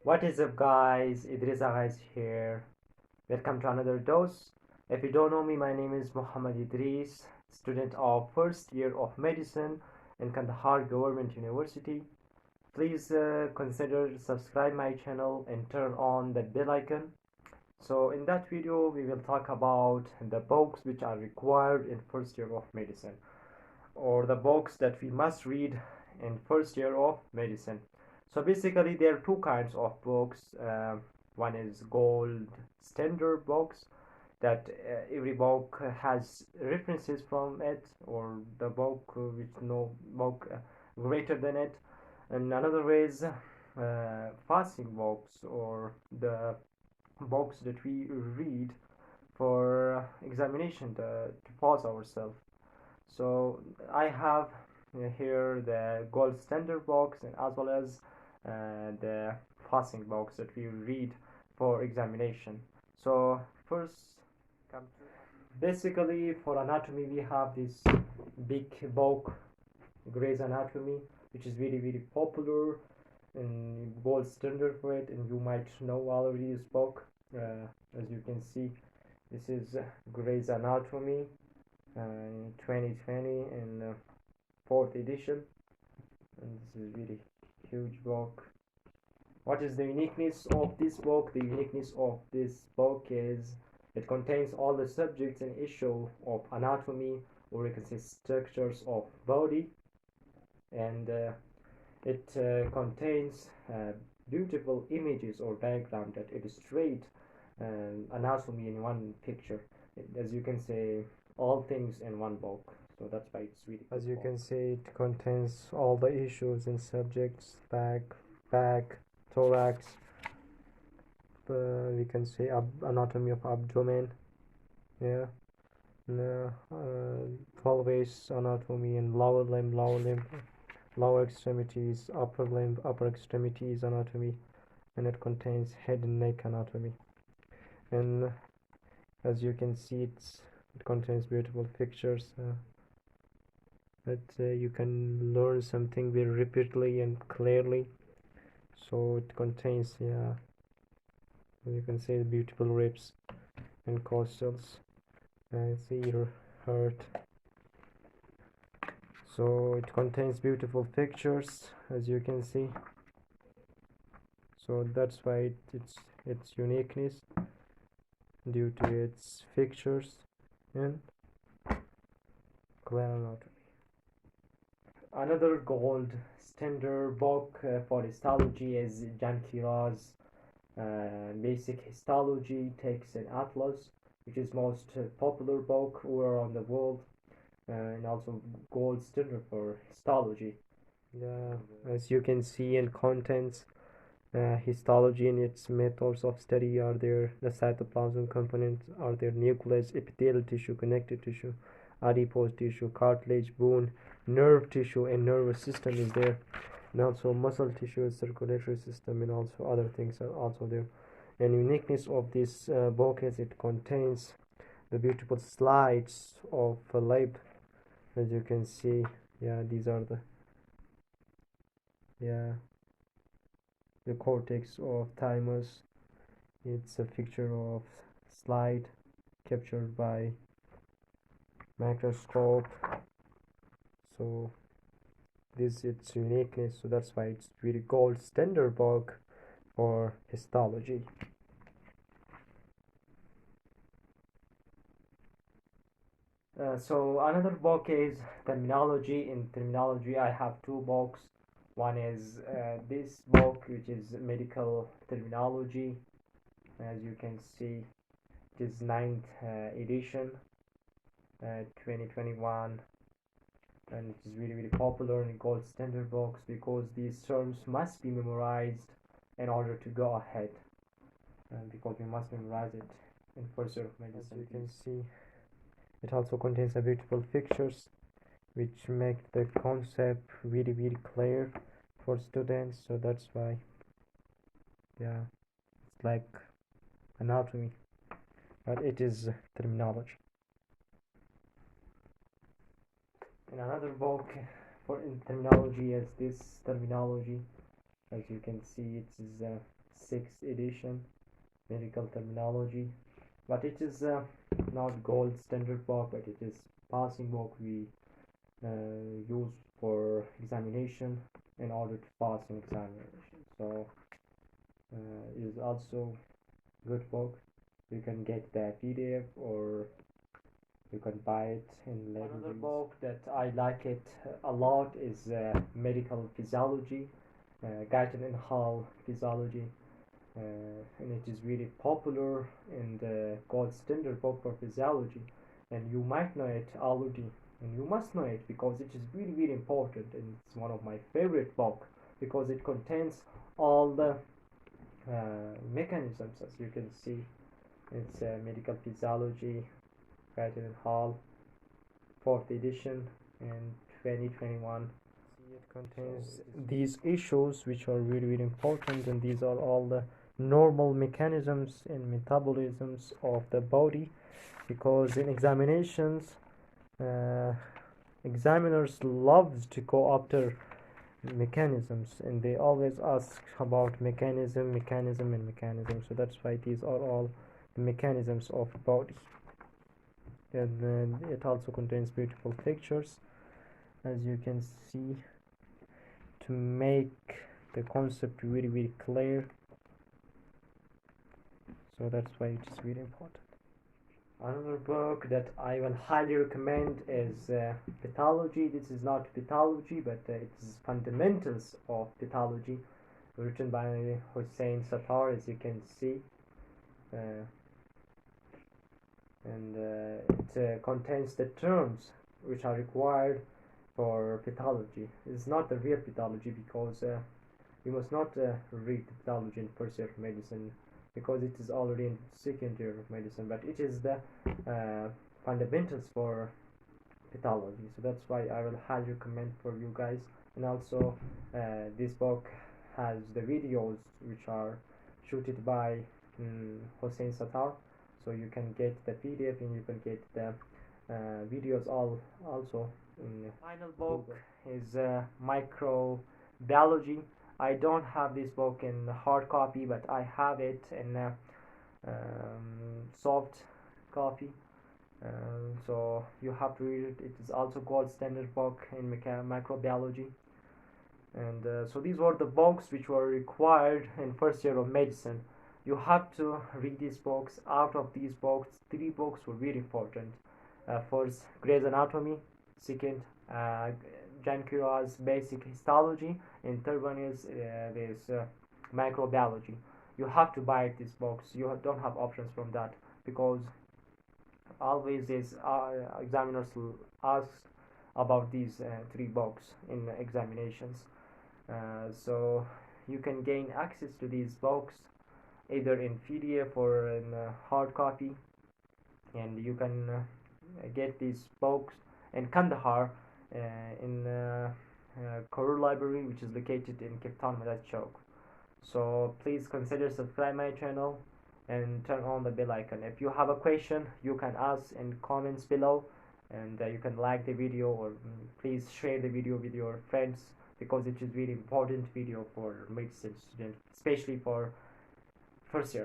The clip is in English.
What is up, guys? Idris guys here. Welcome to another dose. If you don't know me, my name is Muhammad Idris, student of first year of medicine in Kandahar Government University. Please consider subscribe my channel and turn on the bell icon. So in that video, we will talk about the books which are required in first year of medicine, or the books that we must read in first year of medicine. So basically there are two kinds of books. One is gold standard books that every book has references from it, or the book with no book greater than it. And another is fasting books, or the books that we read for examination to pass ourselves. So I have here the gold standard box, and as well as the passing box that we read for examination. So first, come to basically for anatomy we have this big book, Gray's Anatomy, which is very popular and gold standard for it, and you might know already this book. As you can see, this is Gray's Anatomy in 2020 in fourth edition, and this is really huge book. What is the uniqueness of this book? The uniqueness of this book is it contains all the subjects and issue of anatomy, or you can say structures of body, and it contains beautiful images or diagram that illustrate anatomy in one picture. As you can say, all things in one book. So that's why it's really as you can see, it contains all the issues and subjects: back, thorax, we can say anatomy of abdomen, yeah, pelvis anatomy, and lower extremities, upper extremities anatomy, and it contains head and neck anatomy. And as you can see, it contains beautiful pictures that you can learn something very repeatedly and clearly. So it contains, yeah, you can see the beautiful ribs and costals, see your heart. So it contains beautiful pictures, as you can see. So that's why its uniqueness, due to its pictures and clear anatomy. Another gold standard book for histology is Jan Kira's basic histology takes an atlas, which is most popular book all around the world, and also gold standard for histology. Yeah, as you can see in contents, histology and its methods of study are there: the cytoplasm components are there, nucleus, epithelial tissue, connective tissue, adipose tissue, cartilage, bone, nerve tissue, and nervous system is there, and also muscle tissue, circulatory system, and also other things are also there. And uniqueness of this book is it contains the beautiful slides of a lab, as you can see. Yeah, these are the cortex of thymus. It's a picture of slide captured by microscope. So this its uniqueness, so that's why it's really gold standard book for histology. So another book is terminology. In terminology I have two books. One is this book, which is medical terminology. As you can see, it is 9th edition, 2021, and it is really popular in gold standard books because these terms must be memorized in order to go ahead, because we must memorize it in first year of medicine. As you can see, it also contains a beautiful pictures which make the concept very clear for students. So that's why, yeah, it's like anatomy, but it is terminology. And another book for in terminology is this terminology. As you can see, it is 6th edition, medical terminology, but it is not gold standard book, but it is passing book we use for examination in order to pass an examination. So it is also good book. You can get the PDF or you can buy it in libraries. Another book that I like it a lot is Medical Physiology, Guyton and Hall Physiology, and it is really popular in the gold standard book for physiology, and you might know it already, and you must know it because it is really important, and it's one of my favorite book because it contains all the mechanisms, as you can see. It's Medical Physiology, Guyton and Hall, 4th edition in 2021. It contains these issues which are really important, and these are all the normal mechanisms and metabolisms of the body, because in examinations examiners loves to go after mechanisms, and they always ask about mechanism, so that's why these are all the mechanisms of body. And then it also contains beautiful pictures, as you can see, to make the concept really clear. So that's why it is really important. Another book that I will highly recommend is Pathology. This is not pathology, but it is fundamentals of pathology, written by Hussein Sattar, as you can see. And it contains the terms which are required for pathology. It's not the real pathology, because you must not read pathology in first year of medicine, because it is already in second year of medicine, but it is the fundamentals for pathology. So that's why I will highly recommend for you guys. And also this book has the videos which are shooted by Hossein Sattar, so you can get the PDF and you can get the videos also. Final book is Microbiology. I don't have this book in hard copy, but I have it in soft copy. So you have to read it. It is also gold standard book in microbiology. And so these were the books which were required in first year of medicine. You have to read these books. Out of these books, 3 books were very important. First, Grey's Anatomy. Second, Jan Kira's Basic Histology. And third one is this Microbiology. You have to buy these books. You don't have options from that, because always these examiners will ask about these 3 books in examinations. So you can gain access to these books either in PDF or in hard copy, and you can get these books in Kandahar in Karur Library, which is located in Cape Town, Madad Chowk. So please consider subscribe my channel and turn on the bell icon. If you have a question, you can ask in comments below, and you can like the video, or please share the video with your friends, because it is really important video for medicine students, especially for first year.